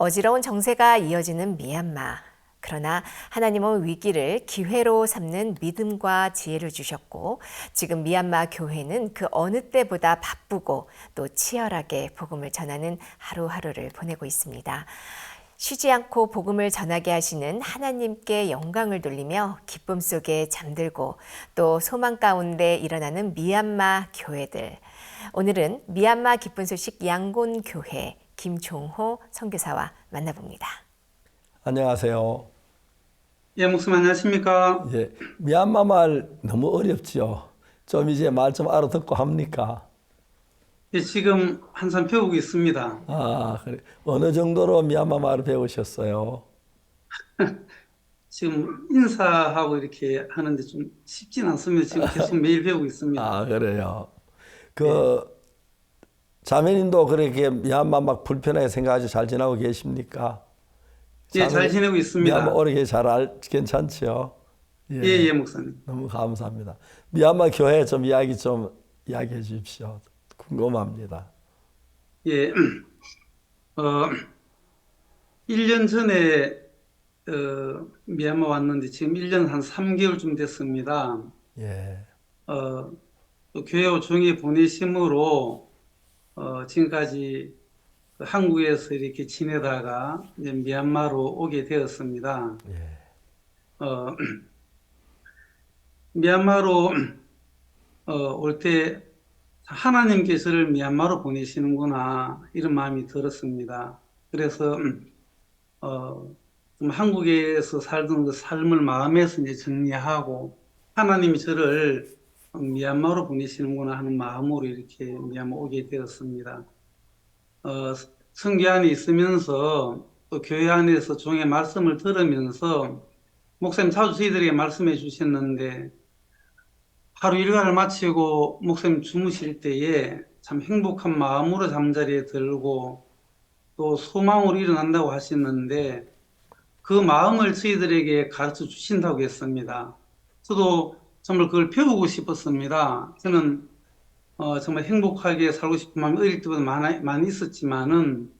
어지러운 정세가 이어지는 미얀마. 그러나 하나님은 위기를 기회로 삼는 믿음과 지혜를 주셨고, 지금 미얀마 교회는 그 어느 때보다 바쁘고 또 치열하게 복음을 전하는 하루하루를 보내고 있습니다. 쉬지 않고 복음을 전하게 하시는 하나님께 영광을 돌리며 기쁨 속에 잠들고 또 소망 가운데 일어나는 미얀마 교회들. 오늘은 미얀마 기쁜 소식 양곤 교회 김종호 선교사와 만나봅니다. 안녕하세요. 예, 목사님 안녕하십니까? 예, 미얀마 말 너무 어렵죠. 좀 이제 말 좀 알아듣고 합니까? 예, 지금 한참 배우고 있습니다. 아, 그래. 어느 정도로 미얀마 말을 배우셨어요? 지금 인사하고 이렇게 하는데 좀 쉽진 않습니다. 지금 계속 매일 배우고 있습니다. 아, 그래요. 예, 그 자매님도 그렇게 미얀마 막 불편하게 생각하지 잘 지나고 계십니까? 예, 잘 지내고 미얀마 있습니다. 오래 괜찮죠? 예, 예, 예, 목사님. 너무 감사합니다. 미얀마 교회 좀 이야기해 주십시오. 궁금합니다. 예, 어, 1년 전에 미얀마 왔는데 지금 1년 한 3개월쯤 됐습니다. 예, 또 교회 종이 보내심으로 지금까지 한국에서 이렇게 지내다가 이제 미얀마로 오게 되었습니다. 예, 어, 미얀마로 올 때 하나님께서를 미얀마로 보내시는구나 이런 마음이 들었습니다. 그래서 좀 한국에서 살던 그 삶을 마음에서 이제 정리하고 하나님이 저를 미얀마로 보내시는구나 하는 마음으로 이렇게 미얀마 오게 되었습니다. 선교 안에 있으면서 또 교회 안에서 종의 말씀을 들으면서 목사님 자주 저희들에게 말씀해 주셨는데 하루 일과를 마치고 목사님 주무실 때에 참 행복한 마음으로 잠자리에 들고 또 소망으로 일어난다고 하셨는데 그 마음을 저희들에게 가르쳐 주신다고 했습니다. 저도 정말 그걸 배우고 싶었습니다. 저는 정말 행복하게 살고 싶은 마음이 어릴 때보다 많이 있었지만은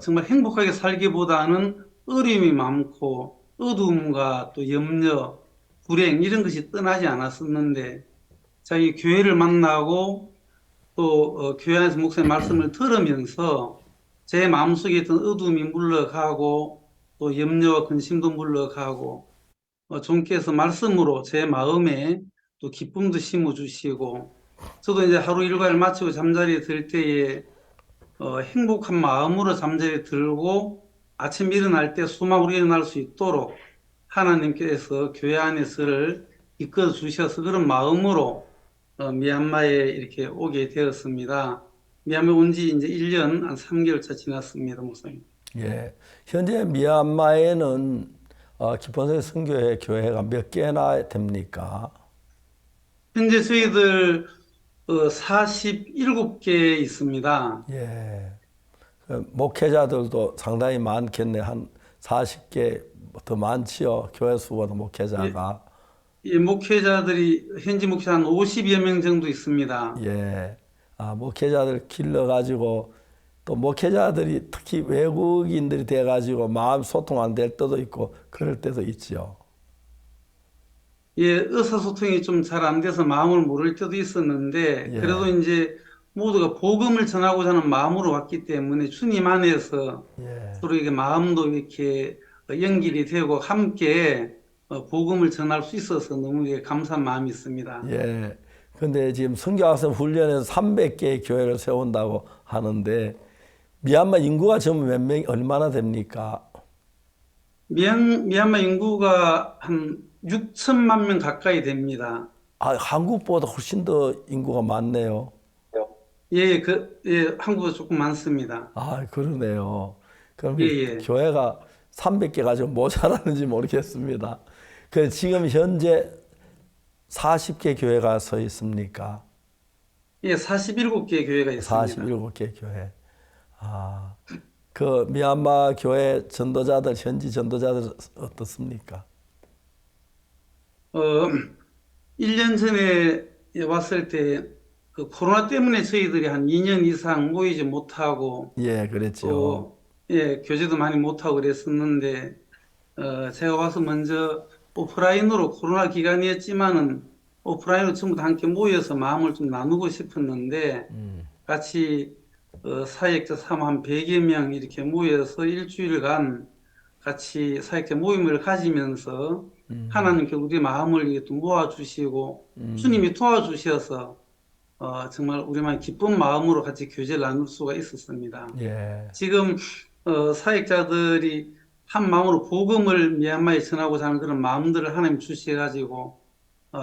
정말 행복하게 살기보다는 어려움이 많고 어두움과 또 염려, 불행 이런 것이 떠나지 않았었는데 자기 교회를 만나고 또 교회 안에서 목사님 말씀을 들으면서 제 마음속에 있던 어두움이 물러가고 또 염려와 근심도 물러가고 주님께서 말씀으로 제 마음에 또 기쁨도 심어주시고 저도 이제 하루 일과를 마치고 잠자리에 들 때에 행복한 마음으로 잠자리에 들고 아침 일어날 때 소망으로 일어날 수 있도록 하나님께서 교회 안에서를 이끌어 주셔서 그런 마음으로 미얀마에 이렇게 오게 되었습니다. 미얀마 온 지 이제 1년 한 3개월 차 지났습니다, 목사님. 예. 현재 미얀마에는 기본적인 선교회 교회가 몇 개나 됩니까? 현재 저희들 47개 있습니다. 예. 그 목회자들도 상당히 많겠네. 한 40개 더 많지요. 교회 수보다 목회자가. 이 목회자들이 현지 목회자 한 50여 명 정도 있습니다. 예. 목회자들 길러가지고 또 목회자들이 특히 외국인들이 돼가지고 마음 소통 안 될 때도 있고 그럴 때도 있죠. 예, 의사소통이 좀 잘 안 돼서 마음을 모를 때도 있었는데, 예. 그래도 이제 모두가 복음을 전하고자 하는 마음으로 왔기 때문에 주님 안에서 예. 서로 이게 마음도 이렇게 연결이 되고 함께 복음을 전할 수 있어서 너무 감사한 마음이 있습니다. 예. 근데 지금 선교학생 훈련에서 300개의 교회를 세운다고 하는데 미얀마 인구가 지금 몇 명, 얼마나 됩니까? 미얀마 인구가 한 6천만 명 가까이 됩니다. 한국보다 훨씬 더 인구가 많네요. 예, 한국은 조금 많습니다. 그러네요. 그럼 예, 예. 교회가 300개 가지고 모자라는지 모르겠습니다. 지금 현재 40개 교회가 서 있습니까? 예, 47개 교회가 있습니다. 47개 교회. 그 미얀마 교회 전도자들, 현지 전도자들 어떻습니까? 1년 전에 왔을 때 그 코로나 때문에 저희들이 한 2년 이상 모이지 못하고 예, 그랬죠. 또 예, 교제도 많이 못하고 그랬었는데, 제가 와서 먼저 오프라인으로 코로나 기간이었지만은 오프라인으로 전부 다 함께 모여서 마음을 좀 나누고 싶었는데, 같이 사역자 사모 한 100여 명 이렇게 모여서 일주일간 같이 사역자 모임을 가지면서 하나님께 우리 마음을 이렇게 또 모아주시고 주님이 도와주셔서 정말 우리만 기쁜 마음으로 같이 교제를 나눌 수가 있었습니다. 예. 지금 사역자들이 한 마음으로 복음을 미얀마에 전하고자 하는 그런 마음들을 하나님 주셔가지고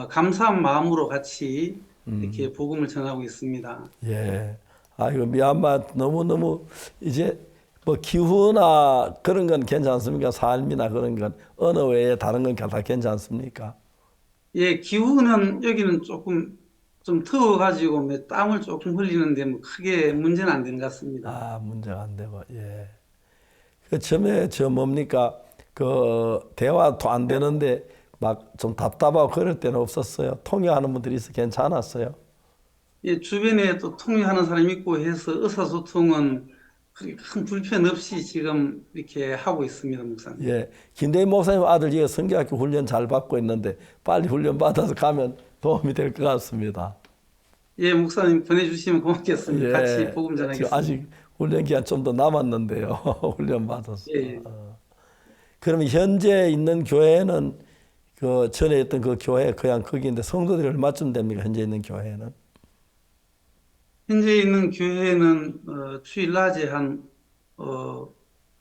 감사한 마음으로 같이 이렇게 복음을 전하고 있습니다. 예. 아이고, 미얀마 너무너무 이제 뭐 기후나 그런 건 괜찮습니까? 삶이나 그런 건 언어 외에 다른 건 다 괜찮습니까? 예, 기후는 여기는 조금 좀 더워가지고 뭐 땀을 조금 흘리는데 뭐 크게 문제는 안 되는 것 같습니다. 아, 문제가 안 되고, 예. 그 처음에 뭡니까? 그 대화도 안 되는데 막 좀 답답하고 그럴 때는 없었어요. 통역하는 분들이 있어 괜찮았어요. 예, 주변에 또 통역하는 사람이 있고 해서 의사소통은 그렇게 큰 불편 없이 지금 이렇게 하고 있습니다, 목사님. 예. 김대희 목사님 아들 성경학교 훈련 잘 받고 있는데 빨리 훈련 받아서 가면 도움이 될 것 같습니다. 예, 목사님 보내주시면 고맙겠습니다. 같이 예. 복음 지금 전하겠습니다. 아직 훈련 기간 좀 더 남았는데요. 훈련 받아서. 예, 예. 그러면 현재 있는 교회는 그 전에 있던 그 교회 그냥 거기인데 성도들이 얼마쯤 됩니까? 현재 있는 교회는? 현재 있는 교회는 주일 낮에 한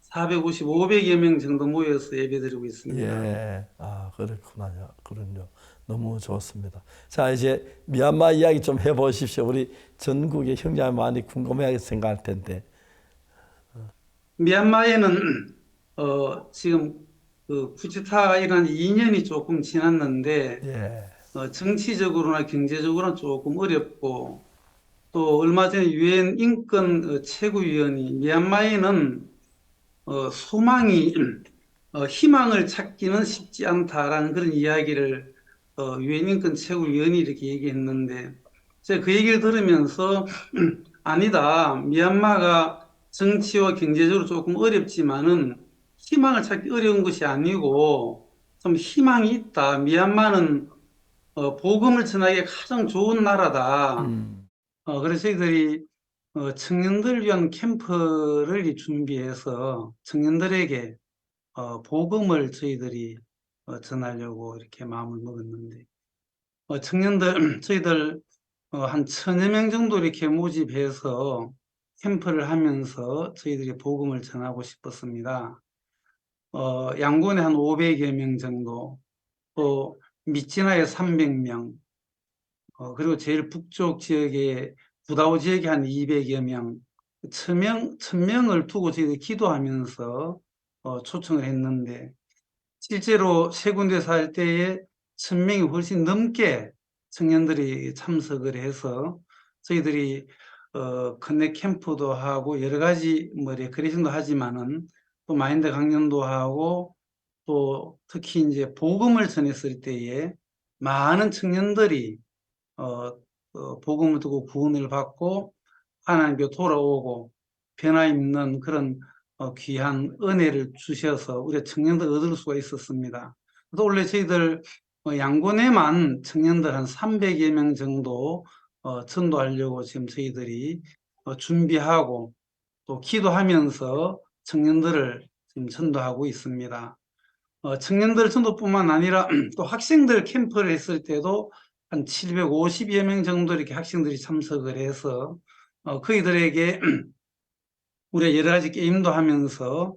450, 500여 명 정도 모여서 예배드리고 있습니다. 예. 아, 그렇구나요. 그럼요. 너무 좋습니다. 자, 이제 미얀마 이야기 좀 해보십시오. 우리 전국의 형제가 많이 궁금해하게 생각할 텐데. 미얀마에는 지금 그 쿠데타가 일어난 2년이 조금 지났는데 예. 정치적으로나 경제적으로는 조금 어렵고 또 얼마 전에 유엔 인권 최고위원이 미얀마에는 소망이 희망을 찾기는 쉽지 않다라는 그런 이야기를 유엔 인권 최고위원이 이렇게 얘기했는데 제가 그 얘기를 들으면서 아니다. 미얀마가 정치와 경제적으로 조금 어렵지만은 희망을 찾기 어려운 것이 아니고 좀 희망이 있다. 미얀마는 복음을 전하기에 가장 좋은 나라다. 그래서 저희들이 청년들을 위한 캠프를 준비해서 청년들에게 복음을 저희들이 전하려고 이렇게 마음을 먹었는데 청년들 저희들 한 1,000여 명 정도 이렇게 모집해서 캠프를 하면서 저희들이 복음을 전하고 싶었습니다. 양곤에 한 500여 명 정도, 또 미찌나에 300명, 그리고 제일 북쪽 지역에 부다오 지역에 한 200여 명, 1,000명을 두고 저희들이 기도하면서 초청을 했는데 실제로 세 군데서 할 때에 1,000명이 훨씬 넘게 청년들이 참석을 해서 저희들이 커넥 캠프도 하고 여러 가지 뭐 레크레이션도 하지만은 또 마인드 강연도 하고 또 특히 이제 복음을 전했을 때에 많은 청년들이 복음을 듣고 구원을 받고 하나님께 돌아오고 변화 있는 그런 귀한 은혜를 주셔서 우리 청년들 얻을 수가 있었습니다. 또 원래 저희들 양곤에만 청년들 한 300여 명 정도 전도하려고 지금 저희들이 준비하고 또 기도하면서 청년들을 지금 전도하고 있습니다. 청년들 전도뿐만 아니라 또 학생들 캠프를 했을 때도 한 750여 명 정도 이렇게 학생들이 참석을 해서 그이들에게 우리가 여러 가지 게임도 하면서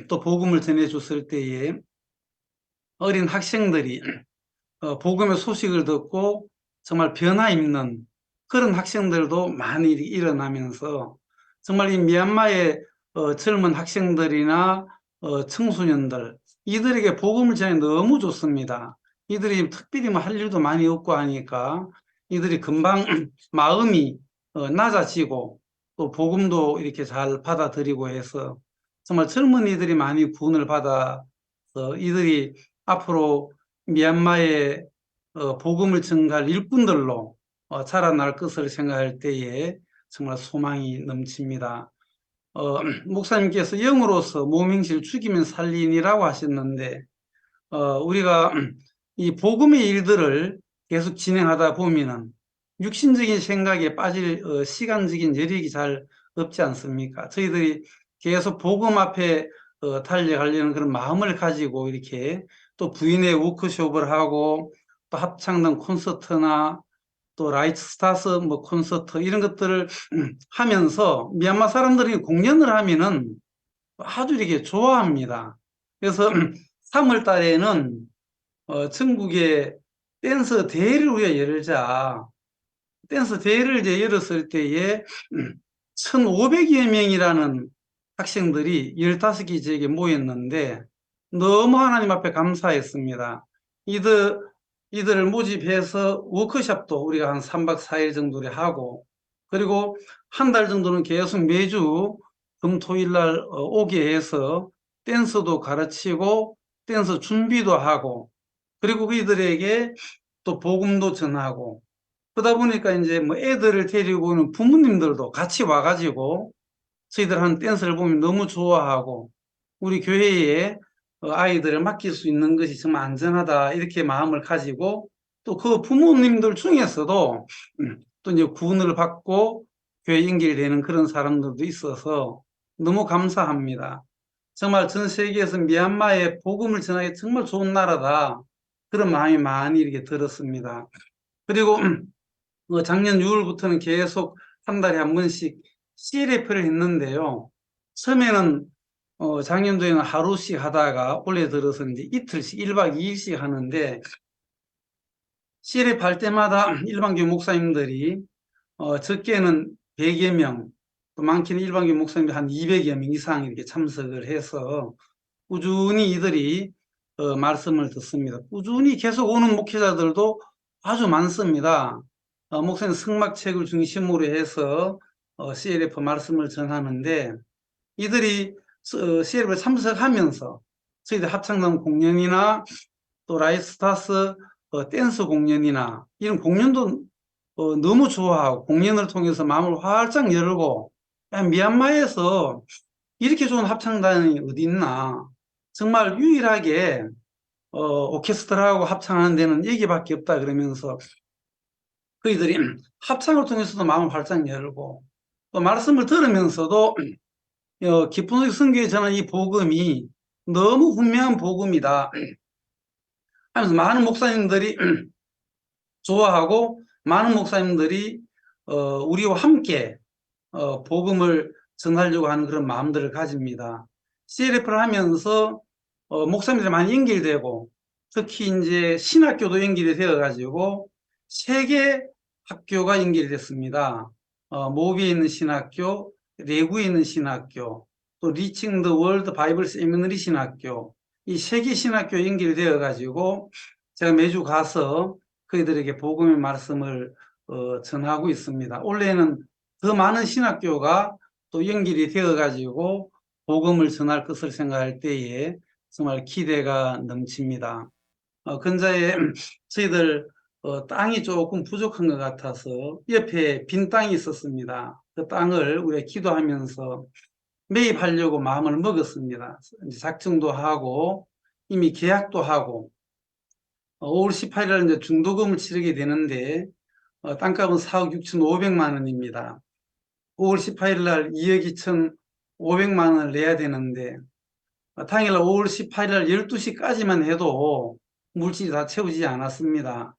또 복음을 전해줬을 때에 어린 학생들이 복음의 소식을 듣고 정말 변화 있는 그런 학생들도 많이 일어나면서 정말 이 미얀마의 젊은 학생들이나 청소년들 이들에게 복음을 전해 너무 좋습니다. 이들이 특별히 뭐 할 일도 많이 없고 하니까 이들이 금방 마음이 낮아지고 또 복음도 이렇게 잘 받아들이고 해서 정말 젊은이들이 많이 구원을 받아서 이들이 앞으로 미얀마의 복음을 전갈 일꾼들로 자라날 것을 생각할 때에 정말 소망이 넘칩니다. 목사님께서 영으로서 모명실 죽이면 살린이라고 하셨는데, 우리가 이 복음의 일들을 계속 진행하다 보면은 육신적인 생각에 빠질 시간적인 여력이 잘 없지 않습니까? 저희들이 계속 복음 앞에 달려가려는 그런 마음을 가지고 이렇게 또 부인의 워크숍을 하고 또 합창단 콘서트나 또 라이트 스타스 뭐 콘서트 이런 것들을 하면서 미얀마 사람들이 공연을 하면은 아주 이렇게 좋아합니다. 그래서 3월 달에는 전국에 댄스 대회를 우리가 열자. 댄스 대회를 이제 열었을 때에 1,500여 명이라는 학생들이 15개 지역에 모였는데 너무 하나님 앞에 감사했습니다. 이들을 모집해서 워크숍도 우리가 한 3박 4일 정도를 하고, 그리고 한 달 정도는 계속 매주 금, 토 일 날 오게 해서 댄스도 가르치고 댄스 준비도 하고, 그리고 그들에게 또 복음도 전하고, 그러다 보니까 이제 뭐 애들을 데리고 오는 부모님들도 같이 와가지고 저희들 하는 댄스를 보면 너무 좋아하고, 우리 교회에 아이들을 맡길 수 있는 것이 정말 안전하다 이렇게 마음을 가지고, 또 그 부모님들 중에서도 또 이제 구원을 받고 교회 연결되는 그런 사람들도 있어서 너무 감사합니다. 정말 전 세계에서 미얀마의 복음을 전하기 정말 좋은 나라다, 그런 마음이 많이 이렇게 들었습니다. 그리고 작년 6월부터는 계속 한 달에 한 번씩 CLF를 했는데요. 처음에는 작년도에는 하루씩 하다가 올해 들어서 이제 이틀씩 1박 2일씩 하는데, CLF 할 때마다 일반교 목사님들이 적게는 100여 명, 또 많게는 일반교 목사님들 한 200여 명 이상 이렇게 참석을 해서 꾸준히 이들이 말씀을 듣습니다. 꾸준히 계속 오는 목회자들도 아주 많습니다. 목사님 성막책을 중심으로 해서 CLF 말씀을 전하는데, 이들이 CLF를 참석하면서 저희들 합창단 공연이나 또 라이스타스 댄스 공연이나 이런 공연도 너무 좋아하고, 공연을 통해서 마음을 활짝 열고, 야, 미얀마에서 이렇게 좋은 합창단이 어디 있나, 정말 유일하게 오케스트라하고 합창하는 데는 여기밖에 없다 그러면서 그이들이 합창을 통해서도 마음을 활짝 열고, 또 말씀을 들으면서도 깊은 속에 선교에 전한 이 복음이 너무 분명한 복음이다 하면서 많은 목사님들이 좋아하고, 많은 목사님들이 우리와 함께 복음을 전하려고 하는 그런 마음들을 가집니다. CLF를 하면서 목사님들이 많이 연결되고, 특히 이제 신학교도 연결이 되어가지고 3개 학교가 연결이 됐습니다. 모비에 있는 신학교, 레구에 있는 신학교, 또 리칭 더 월드 바이블 세미너리 신학교, 이 3개 신학교 연결이 되어가지고 제가 매주 가서 그들에게 복음의 말씀을 전하고 있습니다. 올해는 더 많은 신학교가 또 연결이 되어가지고 복음을 전할 것을 생각할 때에 정말 기대가 넘칩니다. 근자에 저희들 땅이 조금 부족한 것 같아서 옆에 빈 땅이 있었습니다. 그 땅을 우리가 기도하면서 매입하려고 마음을 먹었습니다. 이제 작정도 하고 이미 계약도 하고 5월 18일 날 이제 중도금을 치르게 되는데 땅값은 4억 6,500만 원입니다. 5월 18일 날 2억 2,500만 원을 내야 되는데, 당일날 5월 18일 날 12시까지만 해도 물질이 다 채워지지 않았습니다.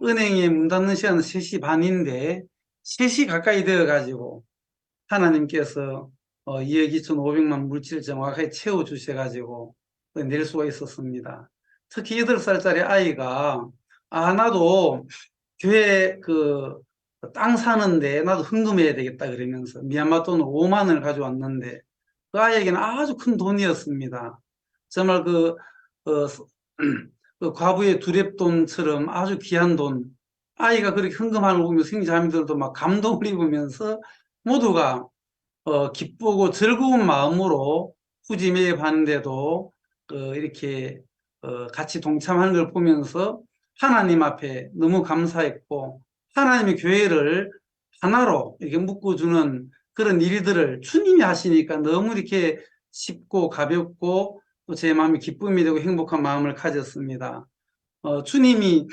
은행에 문 닫는 시간은 3시 반인데 3시 가까이 되어가지고 하나님께서 2억 2,500만 물질을 정확하게 채워주셔가지고 낼 수가 있었습니다. 특히 8살짜리 아이가 나도 교회 땅 사는데 나도 헌금해야 되겠다 그러면서 미얀마 돈 5만 원을 가져왔는데, 그 아이에게는 아주 큰 돈이었습니다. 정말 그 과부의 두랩돈처럼 아주 귀한 돈, 아이가 그렇게 헌금하는 걸 보면 성자매들도 막 감동을 입으면서 모두가 기쁘고 즐거운 마음으로 후지 매입하는데도 이렇게 같이 동참하는 걸 보면서 하나님 앞에 너무 감사했고, 하나님의 교회를 하나로 이렇게 묶어주는 그런 일들을 주님이 하시니까 너무 이렇게 쉽고 가볍고 또 제 마음이 기쁨이 되고 행복한 마음을 가졌습니다. 주님이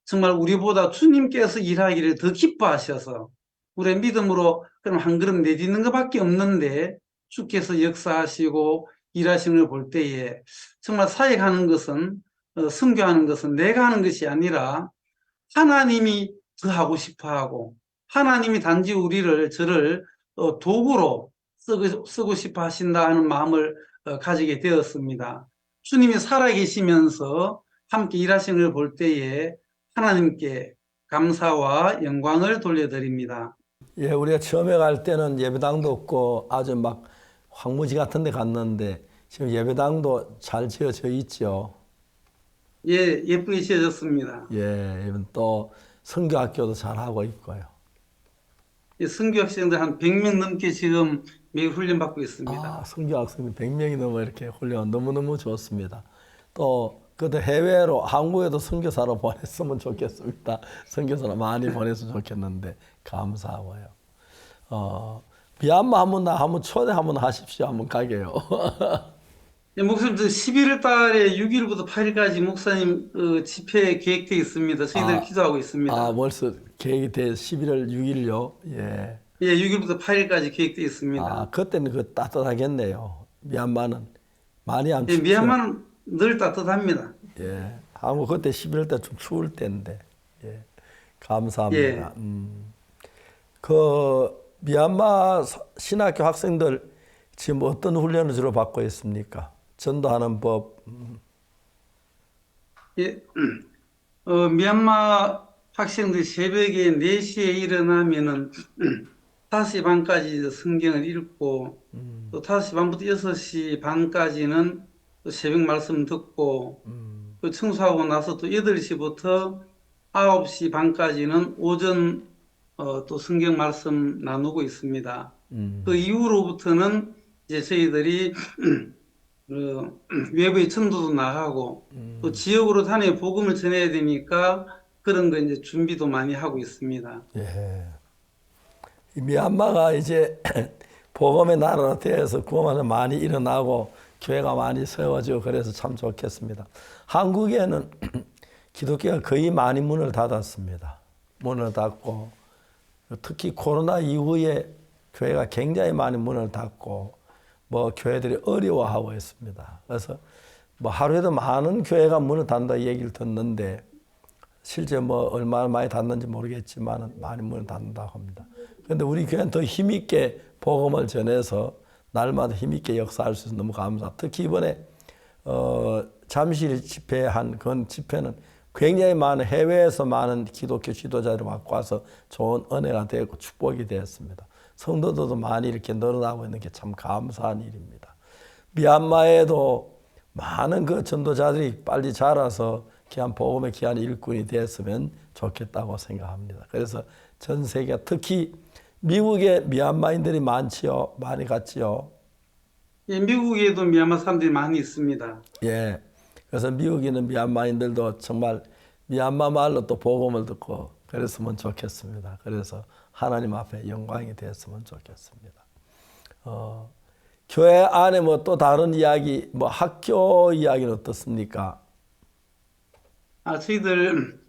정말 우리보다 주님께서 일하기를 더 기뻐하셔서 우리의 믿음으로 그럼 한 걸음 내딛는 것밖에 없는데 주께서 역사하시고 일하시는 걸 볼 때에 정말 사역하는 것은 선교하는 것은 내가 하는 것이 아니라 하나님이 더 하고 싶어 하고 하나님이 단지 저를 도구로 쓰고 싶어 하신다 하는 마음을 가지게 되었습니다. 주님이 살아계시면서 함께 일하시는 걸 볼 때에 하나님께 감사와 영광을 돌려드립니다. 예, 우리가 처음에 갈 때는 예배당도 없고 아주 막 황무지 같은 데 갔는데 지금 예배당도 잘 지어져 있죠. 예, 예쁘게 지어졌습니다. 예, 또 선교학교도 잘 하고 있고요. 예, 선교 학생들 한 100명 넘게 지금 매일 훈련받고 있습니다. 아, 선교학생들 100명이 넘어 이렇게 훈련 너무너무 좋습니다. 또 그때 해외로 한국에도 선교사로 보냈으면 좋겠습니다. 선교사로 많이 보냈으면 좋겠는데 감사하고요. 미얀마 한번 초대 한번 하십시오. 한번 가게요. 예, 목사님, 11월 달에 6일부터 8일까지 목사님 집회 계획되어 있습니다. 저희들 기도하고 있습니다. 벌써 계획이 돼 11월 6일요. 예. 예, 6일부터 8일까지 계획되어 있습니다. 그때는 그 따뜻하겠네요. 미얀마는 많이 안 예, 춥죠. 미얀마는 늘 따뜻합니다. 예. 한국 그때 11월 때 좀 추울 때인데. 예. 감사합니다. 예. 그 미얀마 신학교 학생들 지금 어떤 훈련을 주로 받고 있습니까? 전도하는 법. 예, 미얀마 학생들 새벽에 4시에 일어나면은 5시 반까지 성경을 읽고 또 5시 반부터 6시 반까지는 또 새벽 말씀 듣고 또 청소하고 나서 또 8시부터 9시 반까지는 오전 또 성경 말씀 나누고 있습니다. 그 이후로부터는 이제 저희들이 외부에 전도도 나가고 또 지역으로 다녀 복음을 전해야 되니까 그런 거 이제 준비도 많이 하고 있습니다. 예. 이 미얀마가 이제 복음의 나라로 되어서 구원이 많이 일어나고 교회가 많이 세워지고 그래서 참 좋겠습니다. 한국에는 기독교가 거의 많이 문을 닫았습니다. 문을 닫고 특히 코로나 이후에 교회가 굉장히 많이 문을 닫고 뭐 교회들이 어려워하고 있습니다. 그래서 뭐 하루에도 많은 교회가 문을 닫는다 얘기를 듣는데 실제 뭐 얼마나 많이 닫는지 모르겠지만 많이 문을 닫는다고 합니다. 그런데 우리 교회는 더 힘있게 복음을 전해서 날마다 힘있게 역사할 수 있어서 너무 감사합니다. 특히 이번에 잠실 집회한 그 집회는 굉장히 많은 해외에서 많은 기독교 지도자들이 갖고 와서 좋은 은혜가 되고 축복이 되었습니다. 성도들도 많이 이렇게 늘어나고 있는 게 참 감사한 일입니다. 미얀마에도 많은 그 전도자들이 빨리 자라서 귀한 복음의 귀한 일꾼이 됐으면 좋겠다고 생각합니다. 그래서 전 세계 특히 미국에 미얀마인들이 많지요. 많이 갔지요. 예, 미국에도 미얀마 사람들이 많이 있습니다. 예. 그래서 미국에 있는 미얀마인들도 정말 미얀마 말로 또 복음을 듣고 그랬으면 좋겠습니다. 그래서 하나님 앞에 영광이 됐으면 좋겠습니다. 교회 안에 뭐 또 다른 이야기, 뭐 학교 이야기는 어떻습니까? 저희들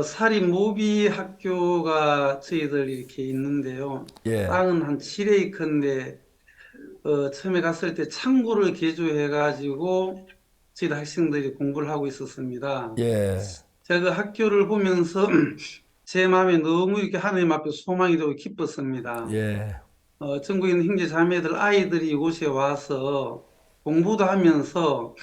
사립모비 학교가 저희들 이렇게 있는데요. 예. 땅은 한 7에이커인데 처음에 갔을 때 창고를 개조해가지고 저희들 학생들이 공부를 하고 있었습니다. 예. 제가 그 학교를 보면서 제 마음에 너무 이렇게 하나님 앞에 소망이 되고 기뻤습니다. 예. 전국에 있는 형제 자매들 아이들이 이곳에 와서 공부도 하면서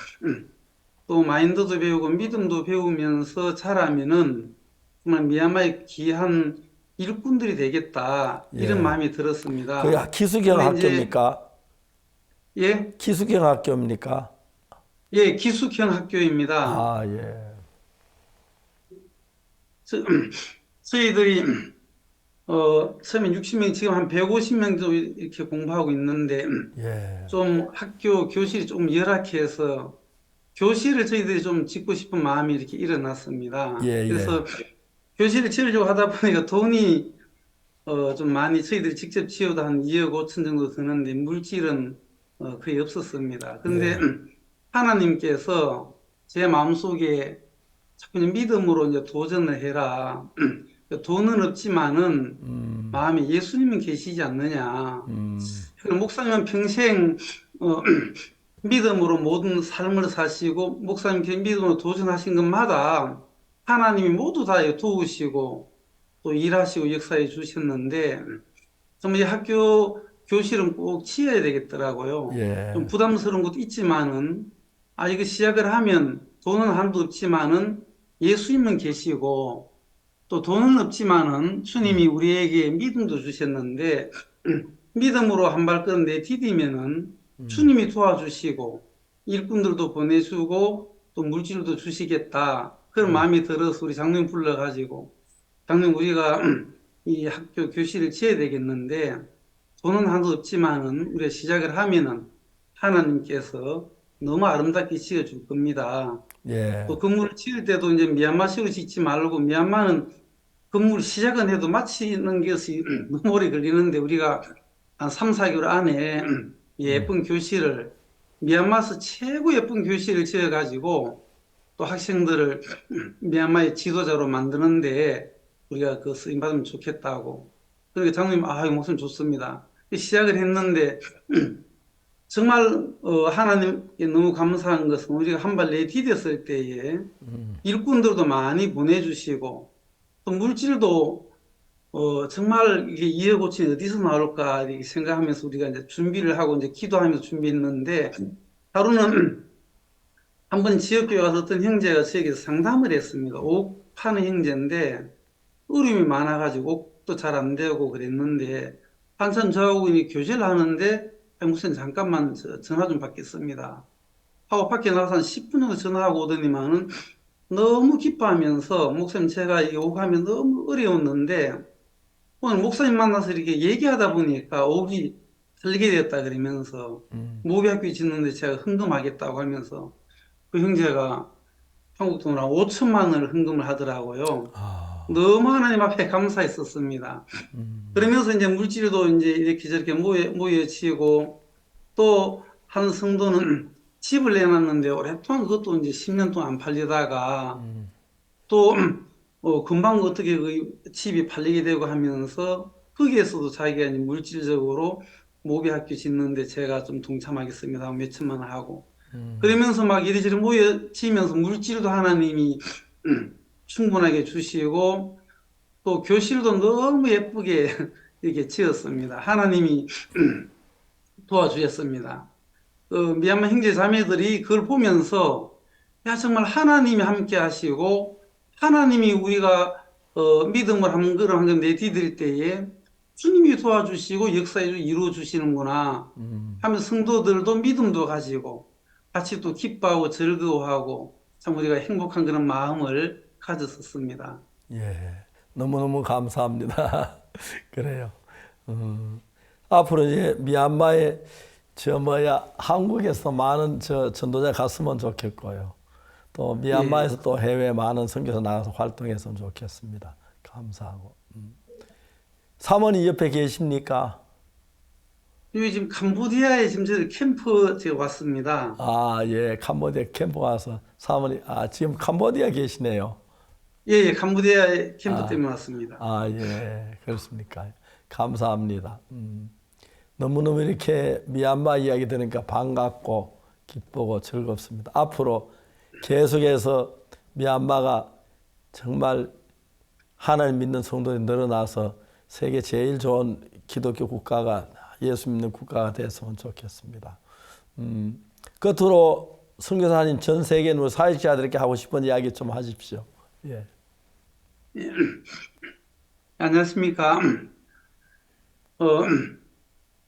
또 마인드도 배우고 믿음도 배우면서 자라면은 정말 미얀마의 귀한 일꾼들이 되겠다 이런 예. 마음이 들었습니다. 그게 기숙형 근데 이제- 학교입니까? 예, 기숙형 학교입니까? 예, 기숙형 학교입니다. 아, 예. 저희들이 처음에 60명, 지금 한 150명 정도 이렇게 공부하고 있는데 예. 좀 학교 교실이 좀 열악해서 교실을 저희들이 좀 짓고 싶은 마음이 이렇게 일어났습니다. 예, 예. 그래서 교실을 지으려고 하다 보니까 돈이 좀 많이 저희들이 직접 지어도 한 2억 5천 정도 드는데 물질은 거의 없었습니다. 그런데 예. 하나님께서 제 마음속에 자꾸 이제 믿음으로 이제 도전을 해라. 돈은 없지만은 마음에 예수님은 계시지 않느냐. 그리고 목사님은 평생 어, 믿음으로 모든 삶을 사시고 목사님께 믿음으로 도전하신 것마다 하나님이 모두 다 도우시고 또 일하시고 역사해 주셨는데 정말 이 학교 교실은 꼭 지어야 되겠더라고요. 좀 예. 부담스러운 것도 있지만은 이거 시작을 하면 돈은 한도 없지만은 예수님은 계시고 또 돈은 없지만은 주님이 우리에게 믿음도 주셨는데 믿음으로 한 발걸음 내디디면은 주님이 도와주시고 일꾼들도 보내주고 또 물질도 주시겠다. 그런 마음이 들어서 우리 장로님 불러가지고 장로님 우리가 이 학교 교실을 지어야 되겠는데 돈은 한도 없지만은 우리가 시작을 하면은 하나님께서 너무 아름답게 지어줄 겁니다. 예. 또 건물을 지을 때도 이제 미얀마식으로 짓지 말고 미얀마는 건물 시작은 해도 마치는 것이 너무 오래 걸리는데 우리가 한 3, 4개월 안에 이 예쁜 교실을 미얀마에서 최고 예쁜 교실을 지어가지고 또 학생들을 미얀마의 지도자로 만드는데 우리가 그 쓰임 받으면 좋겠다고. 그러니까 장로님, 이 목소리 좋습니다. 시작을 했는데 정말 하나님께 너무 감사한 것은 우리가 한 발 내디뎠을 때에 일꾼들도 많이 보내주시고 또 물질도 정말 이게 2억 5천이 어디서 나올까 이렇게 생각하면서 우리가 이제 준비를 하고 이제 기도하면서 준비했는데 하루는 한 번 지역교회 가서 어떤 형제가 저에게 상담을 했습니다. 옥 파는 형제인데 어려움이 많아가지고 옥도 잘 안 되고 그랬는데 한참 저하고 이 교제를 하는데 목사님 잠깐만 전화 좀 받겠습니다 하고 밖에 나가서 한 10분 정도 전화하고 오더니만은 너무 기뻐하면서 목사님 제가 이 옥하면 너무 어려웠는데 오늘 목사님 만나서 이렇게 얘기하다 보니까 옥이 살게 되었다 그러면서 모비학교 짓는데 제가 헌금하겠다고 하면서 그 형제가 한국 돈으로 한 5천만 원을 헌금을 하더라고요. 너무 하나님 앞에 감사했었습니다. 그러면서 이제 물질도 이제 이렇게 저렇게 모여지고 또 한 성도는 집을 내놨는데 오랫동안 그것도 이제 10년 동안 안 팔리다가 또 금방 어떻게 그 집이 팔리게 되고 하면서 거기에서도 자기가 이제 물질적으로 모비학교 짓는데 제가 좀 동참하겠습니다 하고 몇 천만 원 하고 그러면서 막 이리저리 모여지면서 물질도 하나님이 충분하게 주시고 또 교실도 너무 예쁘게 이렇게 지었습니다. 하나님이 도와주셨습니다. 미얀마 형제 자매들이 그걸 보면서 야 정말 하나님이 함께 하시고 하나님이 우리가 믿음을 한 걸음 한 걸음 내디딜 때에 주님이 도와주시고 역사에 이루어 주시는구나 하면서 성도들도 믿음도 가지고 같이 또 기뻐하고 즐거워하고 참 우리가 행복한 그런 마음을 가졌었습니다. 예. 너무너무 감사합니다. 그래요. 앞으로 이제 미얀마에 한국에서 많은 전도자 갔으면 좋겠고요. 또 미얀마에서 또 해외 많은 선교사 나가서 활동했으면 좋겠습니다. 감사하고. 사모님 옆에 계십니까? 여기 지금 캄보디아에 지금 저희 캠프 제가 왔습니다. 예. 캄보디아 캠프 와서 사모님, 지금 캄보디아 계시네요. 예, 캄보디아에 캠프 때문에 왔습니다. 예. 그렇습니까? 감사합니다. 너무너무 이렇게 미얀마 이야기 들으니까 반갑고 기쁘고 즐겁습니다. 앞으로 계속해서 미얀마가 정말 하나님 믿는 성도들이 늘어나서 세계 제일 좋은 기독교 국가가 예수 믿는 국가가 됐으면 좋겠습니다. 끝으로 선교사님 전 세계 사역자들에게 하고 싶은 이야기 좀 하십시오. 예. 안녕하십니까.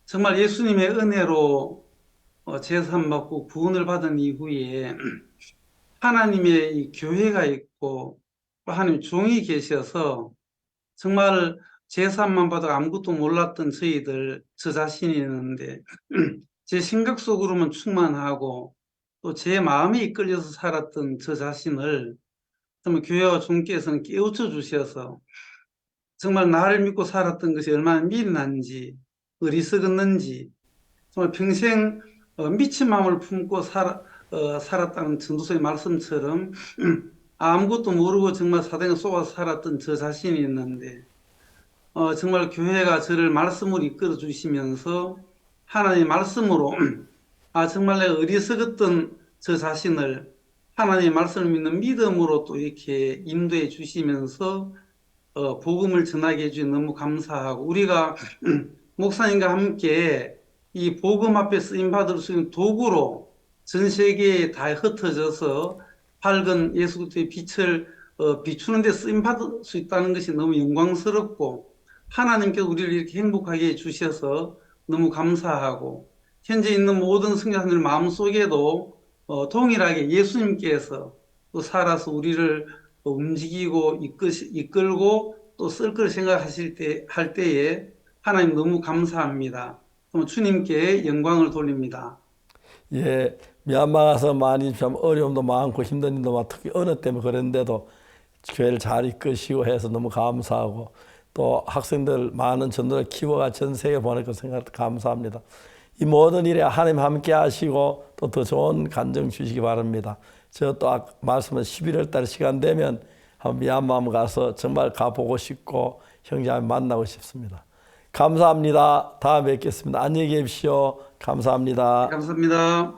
정말 예수님의 은혜로 제사함받고 구원을 받은 이후에 하나님의 이 교회가 있고 하나님 종이 계셔서 정말 제사만 받아 아무것도 몰랐던 저 자신이 있는데 제 생각 속으로만 충만하고 또 제 마음에 이끌려서 살았던 저 자신을 정말 교회와 종께서는 깨우쳐 주셔서 정말 나를 믿고 살았던 것이 얼마나 미련한지, 어리석었는지, 정말 평생 미친 마음을 품고 살았다는 전도서의 말씀처럼 아무것도 모르고 정말 사단에 속아서 살았던 저 자신이 있는데 정말 교회가 저를 말씀으로 이끌어 주시면서 하나님의 말씀으로 정말 내가 어리석었던 저 자신을 하나님의 말씀을 믿는 믿음으로 또 이렇게 인도해 주시면서 복음을 전하게 해주셔서 너무 감사하고 우리가 목사님과 함께 이 복음 앞에 쓰임 받을 수 있는 도구로 전 세계에 다 흩어져서 밝은 예수 그리스도의 빛을 비추는 데 쓰임 받을 수 있다는 것이 너무 영광스럽고 하나님께서 우리를 이렇게 행복하게 해주셔서 너무 감사하고 현재 있는 모든 성자들 마음속에도 동일하게 예수님께서 또 살아서 우리를 움직이고 이끌고 또 쓸 걸 생각하실 할 때에 하나님 너무 감사합니다. 주님께 영광을 돌립니다. 예, 미얀마 가서 많이 좀 어려움도 많고 힘든 일도 많고 특히 언어 때문에 그랬는데도 교회를 잘 이끄시고 해서 너무 감사하고 또 학생들 많은 전도를 키워가 전 세계 보낼 것 생각 감사합니다. 이 모든 일에 하나님 함께 하시고 또 더 좋은 간증 주시기 바랍니다. 저 또 말씀은 11월 달 시간 되면 한번 미얀마 가서 정말 가보고 싶고 형제님 만나고 싶습니다. 감사합니다. 다음에 뵙겠습니다. 안녕히 계십시오. 감사합니다. 감사합니다.